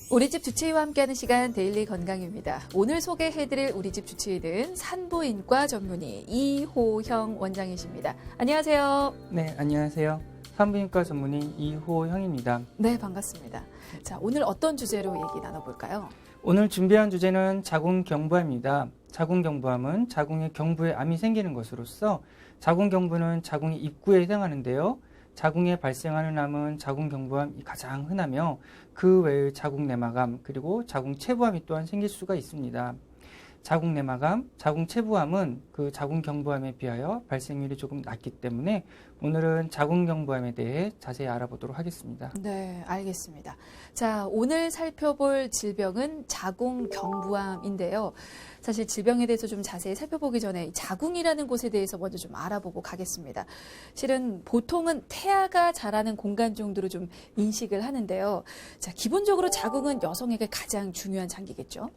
우리 집 주치의와 함께하는 시간 데일리 건강입니다. 오늘 소개해드릴 우리 집 주치의는 산부인과 전문의 이호형 원장이십니다. 안녕하세요. 네, 안녕하세요. 산부인과 전문의 이호형입니다. 네, 반갑습니다. 자, 오늘 어떤 주제로 얘기 나눠볼까요? 오늘 준비한 주제는 자궁경부암입니다. 자궁경부암은 자궁의 경부에 암이 생기는 것으로서 자궁경부는 자궁의 입구에 해당하는데요. 자궁에 발생하는 암은 자궁경부암이 가장 흔하며 그 외의 자궁내막암 그리고 자궁체부암이 또한 생길 수가 있습니다. 자궁내막암, 자궁체부암은 그 자궁경부암에 비하여 발생률이 조금 낮기 때문에 오늘은 자궁경부암에 대해 자세히 알아보도록 하겠습니다. 네, 알겠습니다. 자, 오늘 살펴볼 질병은 자궁경부암인데요. 사실 질병에 대해서 좀 자세히 살펴보기 전에 자궁이라는 곳에 대해서 먼저 좀 알아보고 가겠습니다. 실은 보통은 태아가 자라는 공간 정도로 좀 인식을 하는데요. 자, 기본적으로 자궁은 여성에게 가장 중요한 장기겠죠?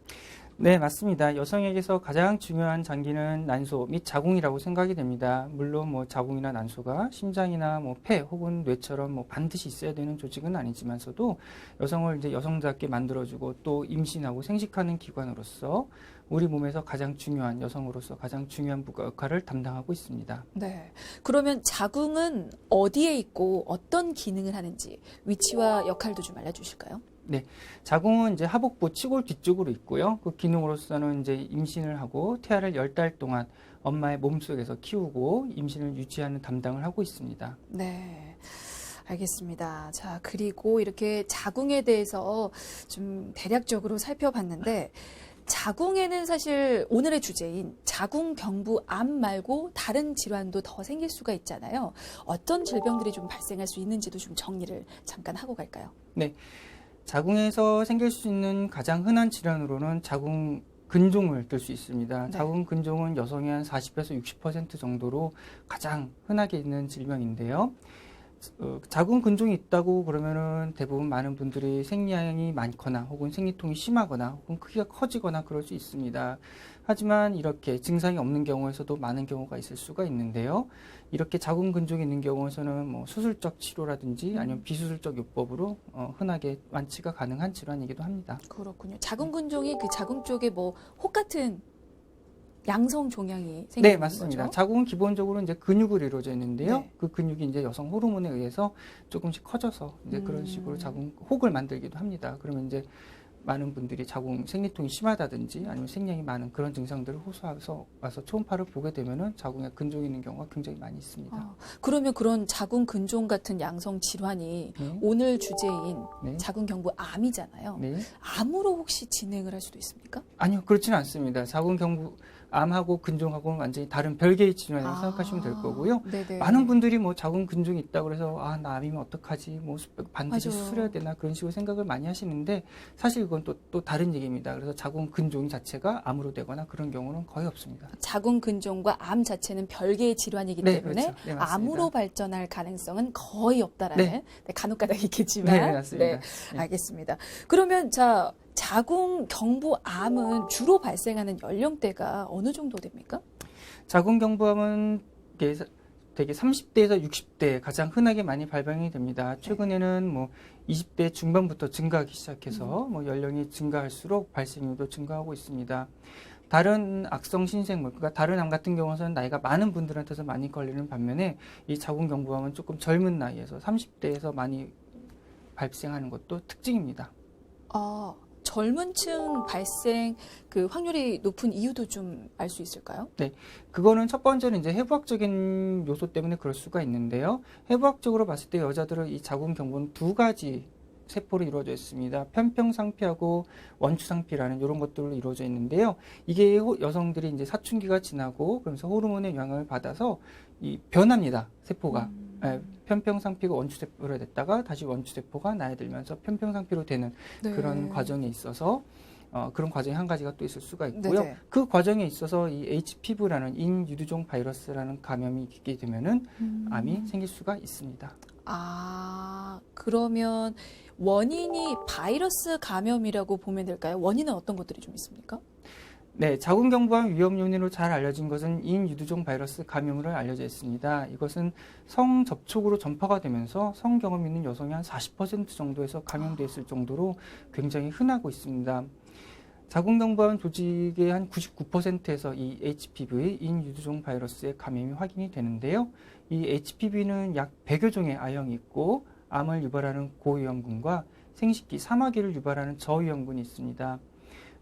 네, 맞습니다. 여성에게서 가장 중요한 장기는 난소 및 자궁이라고 생각이 됩니다. 물론 뭐 자궁이나 난소가 심장이나 뭐 폐 혹은 뇌처럼 뭐 반드시 있어야 되는 조직은 아니지만서도 여성을 이제 여성답게 만들어주고 또 임신하고 생식하는 기관으로서 우리 몸에서 가장 중요한 여성으로서 가장 중요한 역할을 담당하고 있습니다. 네. 그러면 자궁은 어디에 있고 어떤 기능을 하는지 위치와 역할도 좀 알려주실까요? 네, 자궁은 이제 하복부 치골 뒤쪽으로 있고요. 그 기능으로서는 이제 임신을 하고 태아를 10달 동안 엄마의 몸속에서 키우고 임신을 유지하는 담당을 하고 있습니다. 네. 알겠습니다. 자, 그리고 이렇게 자궁에 대해서 좀 대략적으로 살펴봤는데 자궁에는 사실 오늘의 주제인 자궁경부암 말고 다른 질환도 더 생길 수가 있잖아요. 어떤 질병들이 좀 발생할 수 있는지도 좀 정리를 잠깐 하고 갈까요? 네. 자궁에서 생길 수 있는 가장 흔한 질환으로는 자궁 근종을 들 수 있습니다. 네. 자궁 근종은 여성의 한 40에서 60% 정도로 가장 흔하게 있는 질병인데요. 자궁 근종이 있다고 그러면은 대부분 많은 분들이 생리량이 많거나 혹은 생리통이 심하거나 혹은 크기가 커지거나 그럴 수 있습니다. 하지만 이렇게 증상이 없는 경우에서도 많은 경우가 있을 수가 있는데요. 이렇게 자궁 근종이 있는 경우에서는 뭐 수술적 치료라든지 아니면 비수술적 요법으로 흔하게 완치가 가능한 질환이기도 합니다. 그렇군요. 자궁 근종이 그 자궁 쪽에 뭐 혹 같은 양성 종양이 생기는 네, 맞습니다. 거죠? 자궁은 기본적으로 이제 근육으로 이루어져 있는데요. 네. 그 근육이 이제 여성 호르몬에 의해서 조금씩 커져서 이제 그런 식으로 자궁 혹을 만들기도 합니다. 그러면 이제 많은 분들이 자궁 생리통이 심하다든지 아니면 생량이 많은 그런 증상들을 호소해서 와서 초음파를 보게 되면은 자궁에 근종이 있는 경우가 굉장히 많이 있습니다. 그러면 그런 자궁 근종 같은 양성 질환이 네. 오늘 주제인 네. 자궁경부암이잖아요. 네. 암으로 혹시 진행을 할 수도 있습니까? 아니요, 그렇지는 않습니다. 자궁경부암하고 근종하고는 완전히 다른 별개의 질환이라고 생각하시면 될 거고요. 네네. 많은 분들이 뭐 자궁 근종이 있다고 그래서 나 암이면 어떡하지? 뭐 반드시 맞아요. 수술해야 되나 그런 식으로 생각을 많이 하시는데 사실 그건 또 다른 얘기입니다. 그래서 자궁 근종 자체가 암으로 되거나 그런 경우는 거의 없습니다. 자궁 근종과 암 자체는 별개의 질환이기 네, 때문에 그렇죠. 네, 맞습니다. 암으로 발전할 가능성은 거의 없다라는 네. 간혹가다가 있겠지만 네, 맞습니다. 네, 알겠습니다. 그러면 자 자궁경부암은 주로 발생하는 연령대가 어느 정도 됩니까? 자궁경부암은 되게 30대에서 60대 가장 흔하게 많이 발병이 됩니다. 최근에는 뭐 20대 중반부터 증가하기 시작해서 뭐 연령이 증가할수록 발생률도 증가하고 있습니다. 다른 악성 신생물, 그러니까 다른 암 같은 경우는 나이가 많은 분들한테서 많이 걸리는 반면에 이 자궁경부암은 조금 젊은 나이에서 30대에서 많이 발생하는 것도 특징입니다. 젊은 층 발생 그 확률이 높은 이유도 좀 알 수 있을까요? 네, 그거는 첫 번째는 이제 해부학적인 요소 때문에 그럴 수가 있는데요. 해부학적으로 봤을 때 여자들은 이 자궁경부는 두 가지 세포로 이루어져 있습니다. 편평상피하고 원추상피라는 이런 것들로 이루어져 있는데요. 이게 여성들이 이제 사춘기가 지나고 그러면서 호르몬의 영향을 받아서 변합니다. 세포가. 편평상피가 원추세포로 됐다가 다시 원추세포가 나이 들면서 편평상피로 되는 네. 그런 과정에 있어서 그런 과정이 한 가지가 또 있을 수가 있고요. 네네. 그 과정에 있어서 이 HPV라는 인유두종 바이러스라는 감염이 있게 되면은 암이 생길 수가 있습니다. 그러면 원인이 바이러스 감염이라고 보면 될까요? 원인은 어떤 것들이 좀 있습니까? 네, 자궁경부암 위험 요인으로 잘 알려진 것은 인유두종 바이러스 감염으로 알려져 있습니다. 이것은 성 접촉으로 전파가 되면서 성 경험 있는 여성이 한 40% 정도에서 감염돼 있을 정도로 굉장히 흔하고 있습니다. 자궁경부암 조직의 한 99%에서 이 HPV 인유두종 바이러스의 감염이 확인이 되는데요. 이 HPV는 약 100여 종의 I형이 있고 암을 유발하는 고위험군과 생식기, 사마귀를 유발하는 저위험군이 있습니다.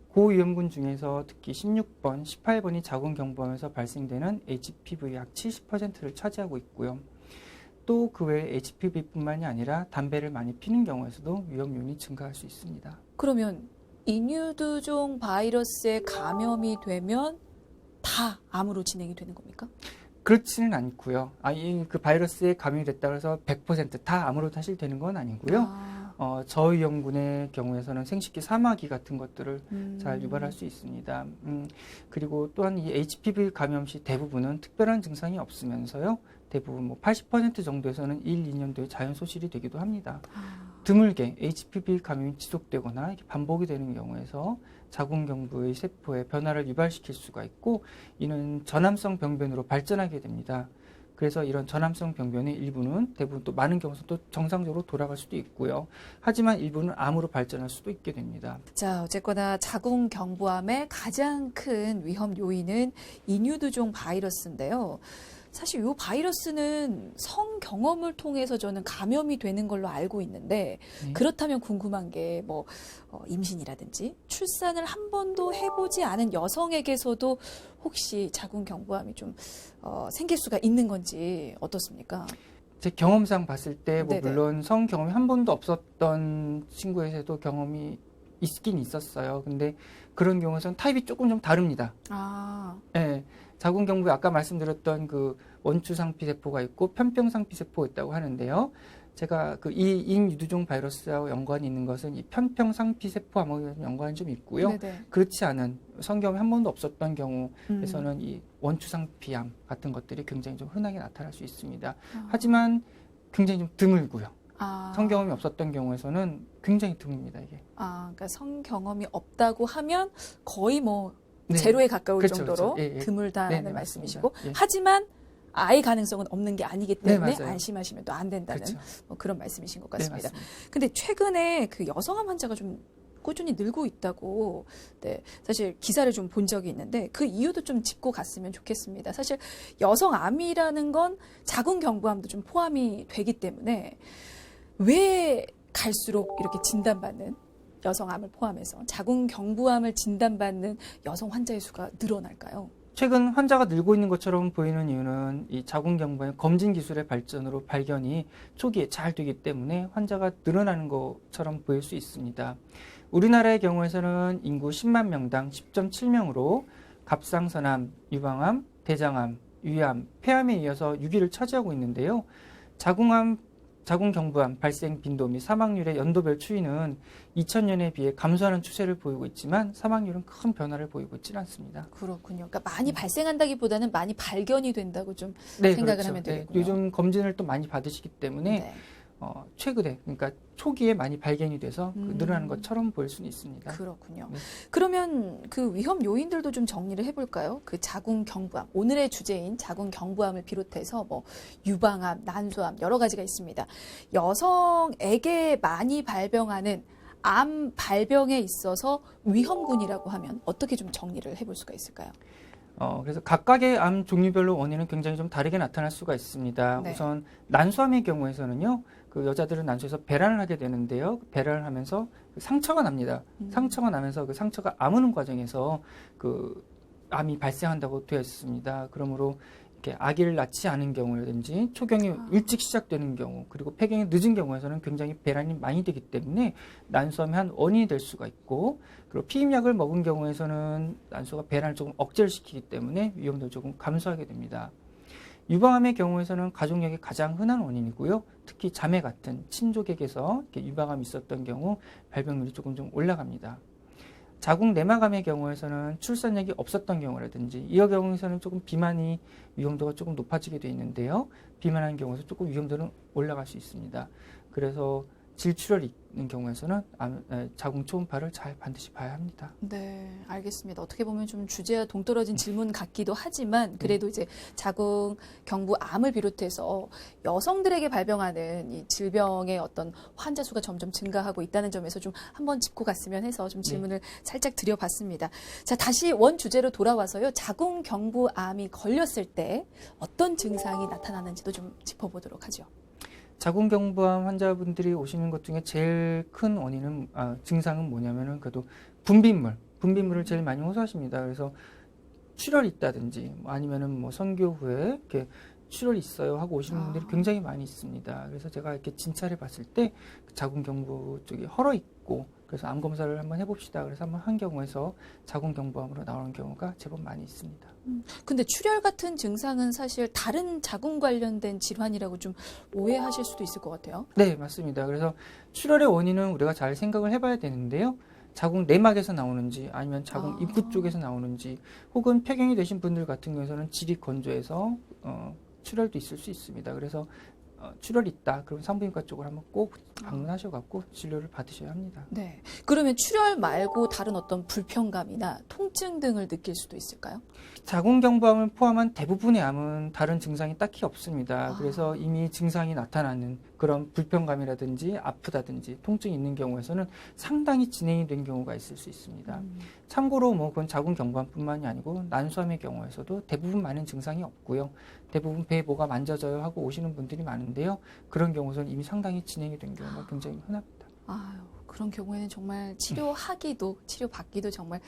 고위험군 중에서 특히 16번, 18번이 자궁경부암에서 발생되는 HPV 약 70%를 차지하고 있고요. 또 그 외에 HPV뿐만이 아니라 담배를 많이 피는 경우에서도 위험 요인이 증가할 수 있습니다. 그러면 인유두종 바이러스에 감염이 되면 다 암으로 진행이 되는 겁니까? 그렇지는 않고요. 그 바이러스에 감염이 됐다고 해서 100%다 암으로 사실 되는 건 아니고요. 저위험군의 경우에서는 생식기 사마귀 같은 것들을 잘 유발할 수 있습니다. 그리고 또한 이 HPV 감염 시 대부분은 특별한 증상이 없으면서요. 대부분 80% 정도에서는 1, 2년 뒤에 자연 소실이 되기도 합니다. 드물게 HPV 감염이 지속되거나 반복이 되는 경우에서 자궁경부의 세포에 변화를 유발시킬 수가 있고 이는 전암성 병변으로 발전하게 됩니다. 그래서 이런 전암성 병변의 일부는 대부분 또 많은 경우에서 또 정상적으로 돌아갈 수도 있고요. 하지만 일부는 암으로 발전할 수도 있게 됩니다. 자, 어쨌거나 자궁경부암의 가장 큰 위험 요인은 인유두종 바이러스인데요. 사실 이 바이러스는 성 경험을 통해서 저는 감염이 되는 걸로 알고 있는데 네. 그렇다면 궁금한 게 임신이라든지 출산을 한 번도 해보지 않은 여성에게서도 혹시 자궁경부암이 좀 생길 수가 있는 건지 어떻습니까? 제 경험상 봤을 때 네네. 물론 성 경험이 한 번도 없었던 친구에서도 경험이 있긴 있었어요. 근데 그런 경우에서는 타입이 조금 좀 다릅니다. 네, 자궁경부에 아까 말씀드렸던 그 원추상피세포가 있고 편평상피세포가 있다고 하는데요. 제가 이 인유두종 바이러스하고 연관이 있는 것은 이 편평상피세포하고 연관이 좀 있고요. 네네. 그렇지 않은 성경험이 한 번도 없었던 경우에서는 이 원추상피암 같은 것들이 굉장히 좀 흔하게 나타날 수 있습니다. 하지만 굉장히 좀 드물고요. 성경험이 없었던 경우에서는 굉장히 드뭅니다, 이게. 그러니까 성경험이 없다고 하면 거의 네. 제로에 가까울 그렇죠, 정도로 그렇죠. 예, 예. 드물다는 네, 말씀이시고 맞습니다. 예. 하지만 아예 가능성은 없는 게 아니기 때문에 네, 맞아요. 안심하시면 또 안 된다는 그렇죠. 그런 말씀이신 것 네, 같습니다. 맞습니다. 근데 최근에 그 여성암 환자가 좀 꾸준히 늘고 있다고 사실 기사를 좀 본 적이 있는데 그 이유도 좀 짚고 갔으면 좋겠습니다. 사실 여성암이라는 건 자궁경부암도 좀 포함이 되기 때문에 왜 갈수록 이렇게 진단받는 여성암을 포함해서 자궁경부암을 진단받는 여성 환자의 수가 늘어날까요? 최근 환자가 늘고 있는 것처럼 보이는 이유는 이 자궁경부암 검진 기술의 발전으로 발견이 초기에 잘 되기 때문에 환자가 늘어나는 것처럼 보일 수 있습니다. 우리나라의 경우에서는 인구 10만 명당 10.7명으로 갑상선암, 유방암, 대장암, 위암, 폐암에 이어서 6위를 차지하고 있는데요. 자궁경부암 발생 빈도 및 사망률의 연도별 추이는 2000년에 비해 감소하는 추세를 보이고 있지만 사망률은 큰 변화를 보이고 있지는 않습니다. 그렇군요. 그러니까 많이 발생한다기보다는 많이 발견이 된다고 좀 네, 생각을 그렇죠. 하면 네, 되겠군요. 요즘 검진을 또 많이 받으시기 때문에 네. 최근에 그러니까 초기에 많이 발견이 돼서 늘어나는 것처럼 보일 수는 있습니다. 그렇군요. 네. 그러면 그 위험 요인들도 좀 정리를 해볼까요? 그 자궁경부암, 오늘의 주제인 자궁경부암을 비롯해서 유방암, 난소암 여러 가지가 있습니다. 여성에게 많이 발병하는 암 발병에 있어서 위험군이라고 하면 어떻게 좀 정리를 해볼 수가 있을까요? 그래서 각각의 암 종류별로 원인은 굉장히 좀 다르게 나타날 수가 있습니다. 네. 우선 난소암의 경우에서는요, 그 여자들은 난소에서 배란을 하게 되는데요. 배란을 하면서 상처가 납니다. 상처가 나면서 그 상처가 아무는 과정에서 그 암이 발생한다고 되어 있습니다. 그러므로 이렇게 아기를 낳지 않은 경우라든지 초경이 일찍 시작되는 경우 그리고 폐경이 늦은 경우에서는 굉장히 배란이 많이 되기 때문에 난소암의 한 원인이 될 수가 있고 그리고 피임약을 먹은 경우에서는 난소가 배란을 조금 억제를 시키기 때문에 위험도 조금 감소하게 됩니다. 유방암의 경우에서는 가족력이 가장 흔한 원인이고요. 특히 자매 같은 친족에게서 이렇게 유방암이 있었던 경우 발병률이 조금 좀 올라갑니다. 자궁 내막암의 경우에서는 출산력이 없었던 경우라든지 이 경우에서는 조금 비만이 위험도가 조금 높아지게 되어 있는데요. 비만한 경우에서 조금 위험도는 올라갈 수 있습니다. 그래서 질출혈이 있는 경우에서는 자궁 초음파를 반드시 봐야 합니다. 네, 알겠습니다. 어떻게 보면 좀 주제와 동떨어진 질문 같기도 하지만 그래도 이제 자궁 경부암을 비롯해서 여성들에게 발병하는 이 질병의 어떤 환자 수가 점점 증가하고 있다는 점에서 좀 한번 짚고 갔으면 해서 좀 질문을 살짝 드려봤습니다. 자, 다시 원 주제로 돌아와서요. 자궁 경부암이 걸렸을 때 어떤 증상이 나타나는지도 좀 짚어보도록 하죠. 자궁경부암 환자분들이 오시는 것 중에 제일 큰 원인은 증상은 뭐냐면은 그래도 분비물을 제일 많이 호소하십니다. 그래서 출혈이 있다든지 아니면은 뭐 선교 후에 이렇게 출혈이 있어요 하고 오시는 분들이 굉장히 많이 있습니다. 그래서 제가 이렇게 진찰해 봤을 때 자궁경부 쪽이 헐어 있고 그래서 암 검사를 한번 해봅시다. 그래서 한번 한 경우에서 자궁경부암으로 나오는 경우가 제법 많이 있습니다. 근데 출혈 같은 증상은 사실 다른 자궁 관련된 질환이라고 좀 오해하실 수도 있을 것 같아요. 네, 맞습니다. 그래서 출혈의 원인은 우리가 잘 생각을 해봐야 되는데요. 자궁 내막에서 나오는지 아니면 자궁 입구 쪽에서 나오는지 혹은 폐경이 되신 분들 같은 경우에는 질이 건조해서 출혈도 있을 수 있습니다. 그래서 출혈이 있다. 그럼 산부인과 쪽으로 한번 꼭 방문하셔갖고 진료를 받으셔야 합니다. 네. 그러면 출혈 말고 다른 어떤 불편감이나 통증 등을 느낄 수도 있을까요? 자궁경부암을 포함한 대부분의 암은 다른 증상이 딱히 없습니다. 그래서 이미 증상이 나타나는 그런 불편감이라든지 아프다든지 통증이 있는 경우에서는 상당히 진행이 된 경우가 있을 수 있습니다. 참고로 뭐 그건 자궁경부암뿐만이 아니고 난소암의 경우에서도 대부분 많은 증상이 없고요. 대부분 배에 뭐가 만져져요 하고 오시는 분들이 많은데요. 그런 경우에는 이미 상당히 진행이 된 경우가 굉장히 흔합니다. 아유, 그런 경우에는 정말 치료받기도 정말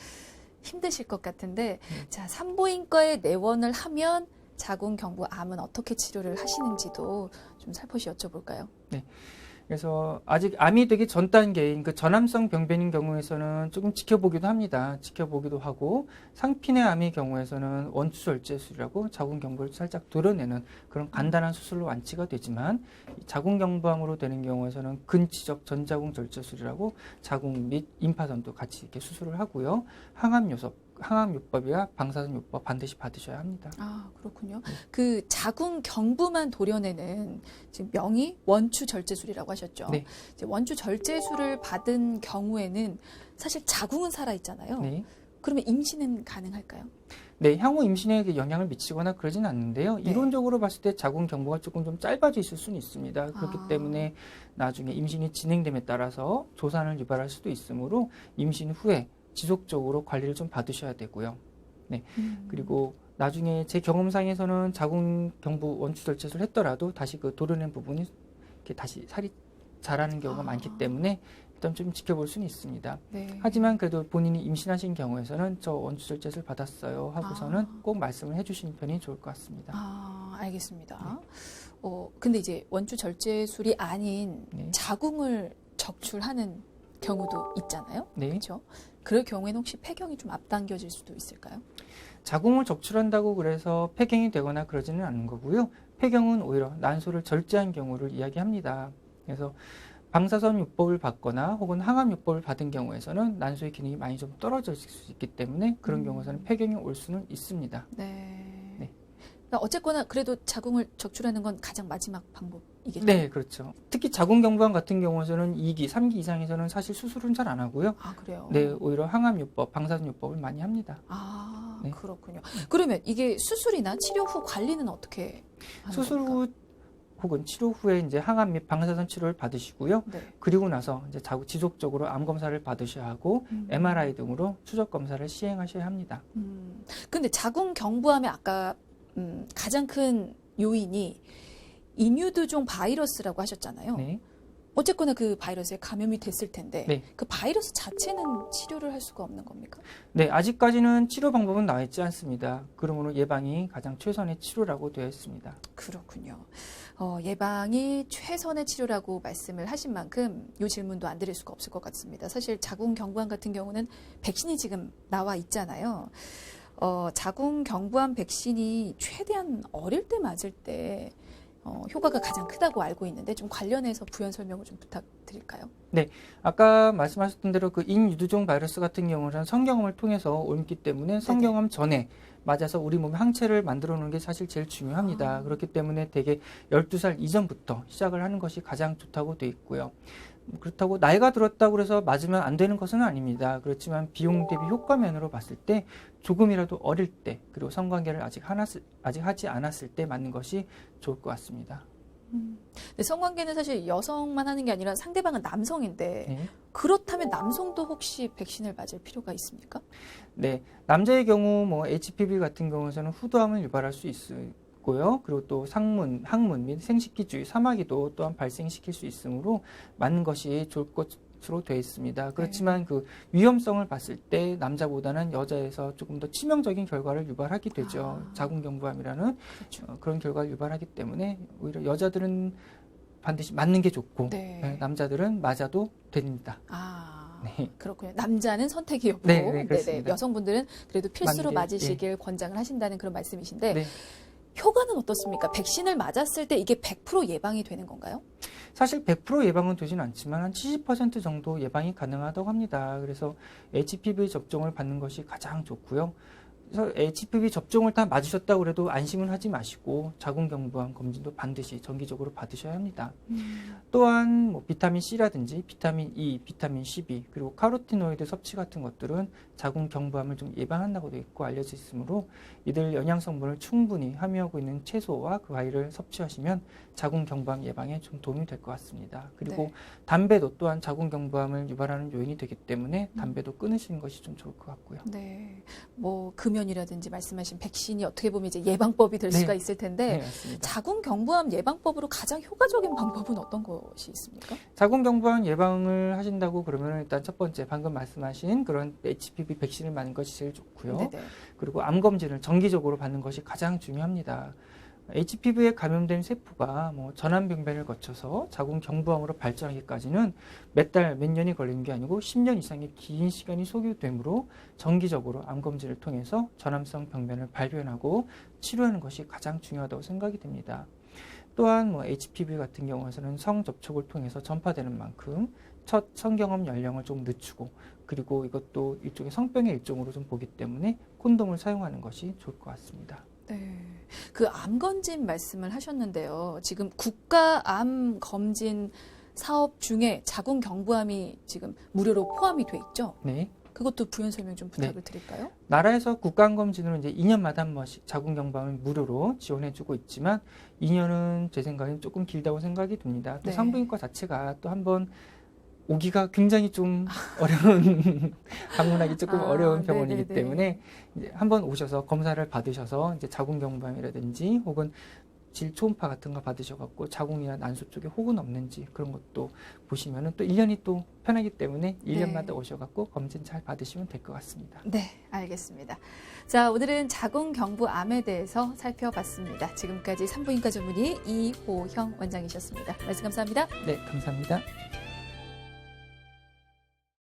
힘드실 것 같은데, 자, 산부인과에 내원을 하면 자궁경부암은 어떻게 치료를 하시는지도 좀 살포시 여쭤볼까요? 네. 그래서 아직 암이 되기 전 단계인 그 전암성 병변인 경우에서는 조금 지켜보기도 합니다. 지켜보기도 하고 상피내 암의 경우에서는 원추절제술이라고 자궁경부를 살짝 도려내는 그런 간단한 수술로 완치가 되지만 자궁경부암으로 되는 경우에서는 근치적 전자궁 절제술이라고 자궁 및 임파선도 같이 이렇게 수술을 하고요. 항암요법이나 방사선요법 반드시 받으셔야 합니다. 아, 그렇군요. 그 자궁 경부만 도려내는 지금 명의 원추 절제술이라고 하셨죠. 네. 이제 원추 절제술을 받은 경우에는 사실 자궁은 살아 있잖아요. 네. 그러면 임신은 가능할까요? 네, 향후 임신에 영향을 미치거나 그러진 않는데요. 네. 이론적으로 봤을 때 자궁 경부가 조금 좀 짧아져 있을 수는 있습니다. 그렇기 때문에 나중에 임신이 진행됨에 따라서 조산을 유발할 수도 있으므로 임신 후에 지속적으로 관리를 좀 받으셔야 되고요. 네. 그리고 나중에 제 경험상에서는 자궁 경부 원추 절제술을 했더라도 다시 그 도려낸 부분이 이렇게 다시 살이 자라는 경우가 많기 때문에 일단 좀 지켜볼 수는 있습니다. 네. 하지만 그래도 본인이 임신하신 경우에서는 저 원추 절제술 받았어요 하고서는 꼭 말씀을 해주시는 편이 좋을 것 같습니다. 아, 알겠습니다. 근데 이제 원추 절제술이 아닌 네. 자궁을 적출하는 경우도 있잖아요. 네. 그렇죠? 그럴 경우에는 혹시 폐경이 좀 앞당겨질 수도 있을까요? 자궁을 적출한다고 그래서 폐경이 되거나 그러지는 않는 거고요. 폐경은 오히려 난소를 절제한 경우를 이야기합니다. 그래서 방사선 요법을 받거나 혹은 항암 요법을 받은 경우에서는 난소의 기능이 많이 좀 떨어질 수 있기 때문에 그런 경우에는 폐경이 올 수는 있습니다. 네. 네. 그러니까 어쨌거나 그래도 자궁을 적출하는 건 가장 마지막 방법이겠죠. 네, 그렇죠. 특히 자궁경부암 같은 경우에는 2기, 3기 이상에서는 사실 수술은 잘 안 하고요. 아, 그래요? 네, 오히려 항암 요법, 방사선 요법을 많이 합니다. 아, 네. 그렇군요. 그러면 이게 수술이나 치료 후 관리는 어떻게 하는 수술 겁니까? 후 혹은 치료 후에 이제 항암 및 방사선 치료를 받으시고요. 네. 그리고 나서 이제 지속적으로 암 검사를 받으셔야 하고 MRI 등으로 추적 검사를 시행하셔야 합니다. 근데 자궁 경부암의 아까 가장 큰 요인이 이뮤드종 바이러스라고 하셨잖아요. 네. 어쨌거나 그 바이러스에 감염이 됐을 텐데 네. 그 바이러스 자체는 치료를 할 수가 없는 겁니까? 네, 아직까지는 치료 방법은 나와 있지 않습니다. 그러므로 예방이 가장 최선의 치료라고 되어 있습니다. 그렇군요. 예방이 최선의 치료라고 말씀을 하신 만큼 이 질문도 안 드릴 수가 없을 것 같습니다. 사실 자궁 경부암 같은 경우는 백신이 지금 나와 있잖아요. 자궁 경부암 백신이 최대한 어릴 때 맞을 때 효과가 가장 크다고 알고 있는데 좀 관련해서 부연 설명을 좀 부탁드릴까요? 네, 아까 말씀하셨던 대로 그 인유두종 바이러스 같은 경우는 성경험을 통해서 옮기 때문에 성경험 전에 맞아서 우리 몸에 항체를 만들어 놓는 게 사실 제일 중요합니다. 그렇기 때문에 대개 12살 이전부터 시작을 하는 것이 가장 좋다고 돼 있고요. 그렇다고 나이가 들었다고 해서 맞으면 안 되는 것은 아닙니다. 그렇지만 비용 대비 효과면으로 봤을 때 조금이라도 어릴 때 그리고 성관계를 아직 하지 않았을 때 맞는 것이 좋을 것 같습니다. 근데 성관계는 사실 여성만 하는 게 아니라 상대방은 남성인데 네. 그렇다면 남성도 혹시 백신을 맞을 필요가 있습니까? 네, 남자의 경우 뭐 HPV 같은 경우에는 후두암을 유발할 수 있고요. 그리고 또 상문, 항문 및 생식기주의, 사마귀도 또한 발생시킬 수 있으므로 맞는 것이 좋을 것으로 되어 있습니다. 그렇지만 그 위험성을 봤을 때 남자보다는 여자에서 조금 더 치명적인 결과를 유발하게 되죠. 자궁경부암이라는 그렇죠. 그런 결과를 유발하기 때문에 오히려 여자들은 반드시 맞는 게 좋고 네. 남자들은 맞아도 됩니다. 네. 그렇군요. 남자는 선택이 없고 네, 그렇습니다. 여성분들은 그래도 필수로 맞는 게, 맞으시길 권장을 하신다는 그런 말씀이신데 네. 효과는 어떻습니까? 백신을 맞았을 때 이게 100% 예방이 되는 건가요? 사실 100% 예방은 되지는 않지만 한 70% 정도 예방이 가능하다고 합니다. 그래서 HPV 접종을 받는 것이 가장 좋고요. 그래서 HPV 접종을 다 맞으셨다고 해도 안심은 하지 마시고 자궁경부암 검진도 반드시 정기적으로 받으셔야 합니다. 또한 뭐 비타민 C라든지 비타민 E, 비타민 12 그리고 카로티노이드 섭취 같은 것들은 자궁경부암을 좀 예방한다고도 있고 알려져 있으므로 이들 영양 성분을 충분히 함유하고 있는 채소와 그 과일을 섭취하시면 자궁경부암 예방에 좀 도움이 될 것 같습니다. 그리고 네. 담배도 또한 자궁경부암을 유발하는 요인이 되기 때문에 담배도 끊으시는 것이 좀 좋을 것 같고요. 네. 뭐 금연이라든지 말씀하신 백신이 어떻게 보면 이제 예방법이 될 네. 수가 있을 텐데 네, 맞습니다. 자궁경부암 예방법으로 가장 효과적인 방법은 어떤 것이 있습니까? 자궁경부암 예방을 하신다고 그러면 일단 첫 번째 방금 말씀하신 그런 HPV 백신을 맞는 것이 제일 좋고요. 네네. 그리고 암 검진을 정기적으로 받는 것이 가장 중요합니다. HPV에 감염된 세포가 뭐 전암병변을 거쳐서 자궁경부암으로 발전하기까지는 몇 달, 몇 년이 걸리는 게 아니고 10년 이상의 긴 시간이 소요되므로 정기적으로 암 검진을 통해서 전암성 병변을 발견하고 치료하는 것이 가장 중요하다고 생각이 됩니다. 또한 뭐 HPV 같은 경우에는 성 접촉을 통해서 전파되는 만큼 첫 성경험 연령을 좀 늦추고 그리고 이것도 일종의 성병의 일종으로 좀 보기 때문에 콘돔을 사용하는 것이 좋을 것 같습니다. 네. 그 암 검진 말씀을 하셨는데요. 지금 국가 암 검진 사업 중에 자궁경부암이 지금 무료로 포함이 돼 있죠? 네. 그것도 부연 설명 좀 부탁을 드릴까요? 나라에서 국가암검진으로 이제 2년마다 한 번씩 자궁경부암을 무료로 지원해주고 있지만 2년은 제 생각엔 조금 길다고 생각이 듭니다. 또 네. 산부인과 자체가 또 한번 오기가 굉장히 좀 어려운 방문하기 조금 어려운 병원이기 네네네. 때문에 이제 한번 오셔서 검사를 받으셔서 이제 자궁경부암이라든지 혹은 질 초음파 같은 거 받으셔갖고 자궁이나 난소 쪽에 혹은 없는지 그런 것도 보시면은 또 1년이 또 편하기 때문에 1년마다 네. 오셔갖고 검진 잘 받으시면 될 것 같습니다. 네, 알겠습니다. 자, 오늘은 자궁경부암에 대해서 살펴봤습니다. 지금까지 산부인과 전문의 이호형 원장이셨습니다. 말씀 감사합니다. 네, 감사합니다.